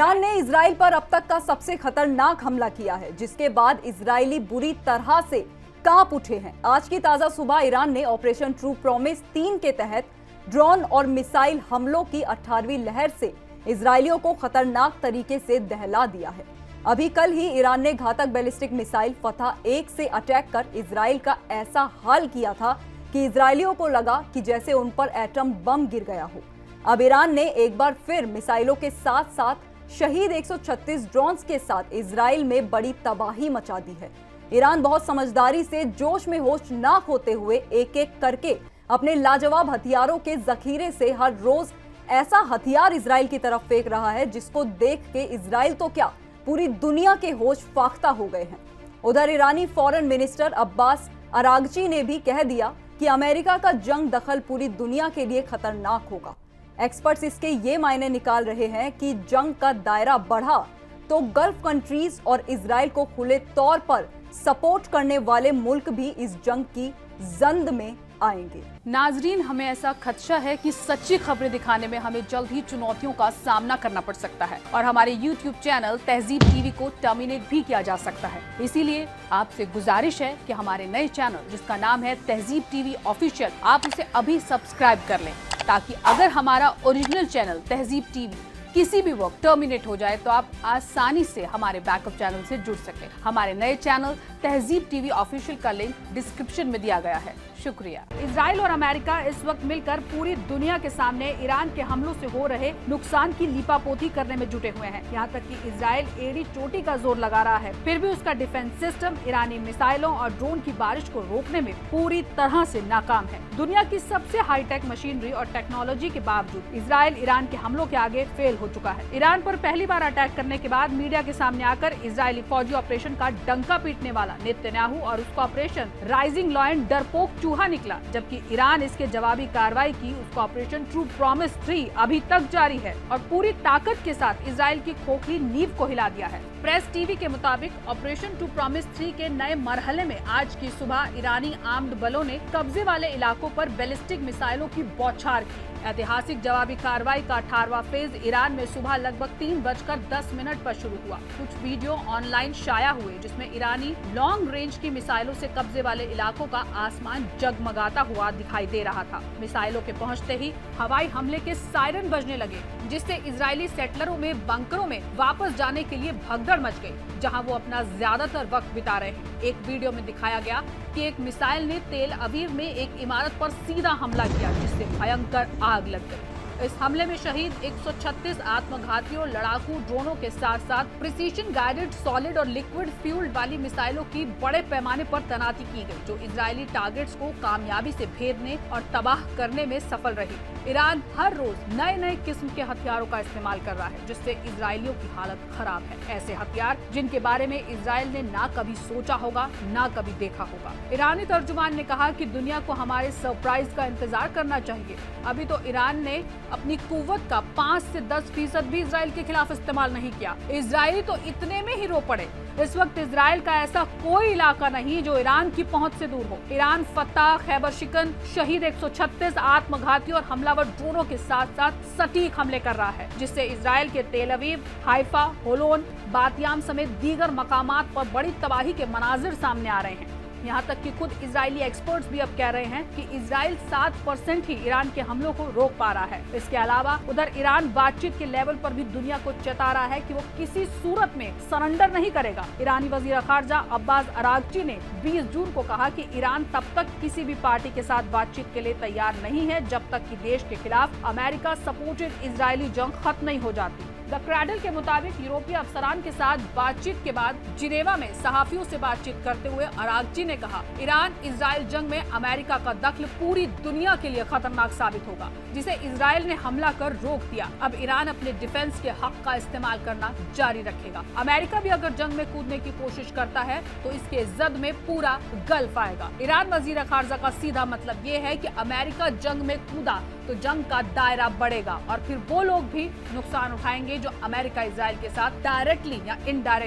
Iran ने Israel पर अब तक का सबसे खतरनाक हमला किया है, जिसके बाद इजरायली बुरी तरह से कांप उठे हैं। आज की ताजा सुबह ईरान ने ऑपरेशन ट्रू प्रॉमिस 3 के तहत ड्रोन और मिसाइल हमलों की 18वीं लहर से इजरायलियों को खतरनाक तरीके से दहला दिया है। अभी कल ही ईरान ने घातक बैलिस्टिक मिसाइल फतह 1 से अटैक कर इजराइल का ऐसा हाल किया था कि इजरायलियों को लगा कि जैसे उन पर एटम बम गिर गया हो। अब ईरान ने एक बार फिर मिसाइलों के साथ साथ शहीद 136 ड्रोन्स के साथ इजराइल में बड़ी तबाही मचा दी है। ईरान बहुत समझदारी से जोश में होश ना खोते हुए एक एक करके अपने लाजवाब हथियारों के जखीरे से हर रोज ऐसा हथियार इजराइल की तरफ फेंक रहा है, जिसको देख के इजराइल तो क्या पूरी दुनिया के होश फाख्ता हो गए हैं। उधर ईरानी फॉरेन मिनिस्टर अब्बास अरागची ने भी कह दिया कि अमेरिका का जंग दखल पूरी दुनिया के लिए खतरनाक होगा। एक्सपर्ट्स इसके ये मायने निकाल रहे हैं कि जंग का दायरा बढ़ा तो गल्फ कंट्रीज और इजराइल को खुले तौर पर सपोर्ट करने वाले मुल्क भी इस जंग की जंद में आएंगे। नाजरीन, हमें ऐसा खदशा है कि सच्ची खबरें दिखाने में हमें जल्द ही चुनौतियों का सामना करना पड़ सकता है और हमारे YouTube चैनल तहजीब टीवी को टर्मिनेट भी किया जा सकता है। इसीलिए आपसे गुजारिश है कि हमारे नए चैनल, जिसका नाम है तहजीब टीवी ऑफिशियल, आप उसे अभी सब्सक्राइब कर लें, ताकि अगर हमारा ओरिजिनल चैनल तहजीब टीवी किसी भी वक्त टर्मिनेट हो जाए तो आप आसानी से हमारे बैकअप चैनल से जुड़ सकें। हमारे नए चैनल तहजीब टीवी ऑफिशियल का लिंक डिस्क्रिप्शन में दिया गया है। शुक्रिया। इजराइल और अमेरिका इस वक्त मिलकर पूरी दुनिया के सामने ईरान के हमलों से हो रहे नुकसान की लीपापोती करने में जुटे हुए हैं। यहाँ तक कि इजराइल एड़ी चोटी का जोर लगा रहा है, फिर भी उसका डिफेंस सिस्टम ईरानी मिसाइलों और ड्रोन की बारिश को रोकने में पूरी तरह से नाकाम है। दुनिया की सबसे हाईटेक मशीनरी और टेक्नोलॉजी के बावजूद इजराइल ईरान के हमलों के आगे फेल हो चुका है। ईरान पर पहली बार अटैक करने के बाद मीडिया के सामने आकर इजरायली फौजी ऑपरेशन का डंका पीटने वाला नेतन्याहू और उसका ऑपरेशन राइजिंग लॉयन डरपोक चूहा निकला, जबकि ईरान इसके जवाबी कार्रवाई की उसका ऑपरेशन ट्रू प्रॉमिस 3 अभी तक जारी है और पूरी ताकत के साथ इजराइल की खोखली नींव को हिला दिया है। प्रेस टीवी के मुताबिक ऑपरेशन ट्रू प्रॉमिस 3 के नए मरहले में आज की सुबह ईरानी आर्म्ड बलों ने कब्जे वाले इलाकों पर बैलिस्टिक मिसाइलों की बौछार की। ऐतिहासिक जवाबी कार्रवाई का 18वां फेज ईरान में सुबह लगभग 3:10 पर शुरू हुआ। कुछ वीडियो ऑनलाइन शाया हुए जिसमें ईरानी लॉन्ग रेंज की मिसाइलों से कब्जे वाले इलाकों का आसमान जगमगाता हुआ दिखाई दे रहा था। मिसाइलों के पहुंचते ही हवाई हमले के सायरन बजने लगे, जिससे इजरायली सेटलरों में बंकरों में वापस जाने के लिए भगदड़ मच गई, जहां वो अपना ज्यादातर वक्त बिता रहे हैं। एक वीडियो में दिखाया गया कि एक मिसाइल ने तेल अवीव में एक इमारत पर सीधा हमला किया, जिससे भयंकर आग लग गई। इस हमले में शहीद 136 आत्मघातियों लड़ाकू ड्रोनों के साथ साथ प्रिसीजन गाइडेड सॉलिड और लिक्विड फ्यूल्ड वाली मिसाइलों की बड़े पैमाने पर तैनाती की गई, जो इजरायली टारगेट्स को कामयाबी से भेदने और तबाह करने में सफल रही। ईरान हर रोज नए नए किस्म के हथियारों का इस्तेमाल कर रहा है, जिससे इजरायलियों की हालत खराब है। ऐसे हथियार जिनके बारे में इजराइल ने ना कभी सोचा होगा, ना कभी देखा होगा। ईरानी तर्जुमान ने कहा कि दुनिया को हमारे सरप्राइज का इंतजार करना चाहिए। अभी तो ईरान ने अपनी कुव्वत का 5 से 10% भी इजराइल के खिलाफ इस्तेमाल नहीं किया। इजरायली तो इतने में ही रो पड़े। इस वक्त इजराइल का ऐसा कोई इलाका नहीं जो ईरान की पहुंच से दूर हो। ईरान फतह, खैबर शिकन, शहीद 136 आत्मघाती और हमलावर ड्रोनों के साथ साथ सटीक हमले कर रहा है, जिससे इजराइल के तेल अवीव, हाइफा, होलोन, बातियाम समेत दीगर मकामात पर बड़ी तबाही के मनाजिर सामने आ रहे हैं। यहाँ तक कि खुद इजरायली एक्सपर्ट्स भी अब कह रहे हैं कि इजराइल 7% ही ईरान के हमलों को रोक पा रहा है। इसके अलावा उधर ईरान बातचीत के लेवल पर भी दुनिया को चेता रहा है कि वो किसी सूरत में सरेंडर नहीं करेगा। ईरानी वजीर खारजा अब्बास अरागची ने 20 जून को कहा कि ईरान तब तक किसी भी पार्टी के साथ बातचीत के लिए तैयार नहीं है जब तक कि देश के खिलाफ अमेरिका सपोर्टेड इजरायली जंग खत्म नहीं हो जाती। द क्रैडल के मुताबिक यूरोपीय अफसरान के साथ बातचीत के बाद जिनेवा में सहाफियों से बातचीत करते हुए अरागची ने कहा, ईरान इजराइल जंग में अमेरिका का दखल पूरी दुनिया के लिए खतरनाक साबित होगा, जिसे इजराइल ने हमला कर रोक दिया। अब ईरान अपने डिफेंस के हक का इस्तेमाल करना जारी रखेगा। अमेरिका भी अगर जंग में कूदने की कोशिश करता है तो इसके जद में पूरा गल्फ आएगा। ईरान वजीर खारजा का सीधा मतलब ये है कि अमेरिका जंग में कूदा तो जंग का दायरा बढ़ेगा और फिर वो लोग भी नुकसान उठाएंगे जो अमेरिका इजराइल के साथ डायरेक्टली या इनडायरेक्ट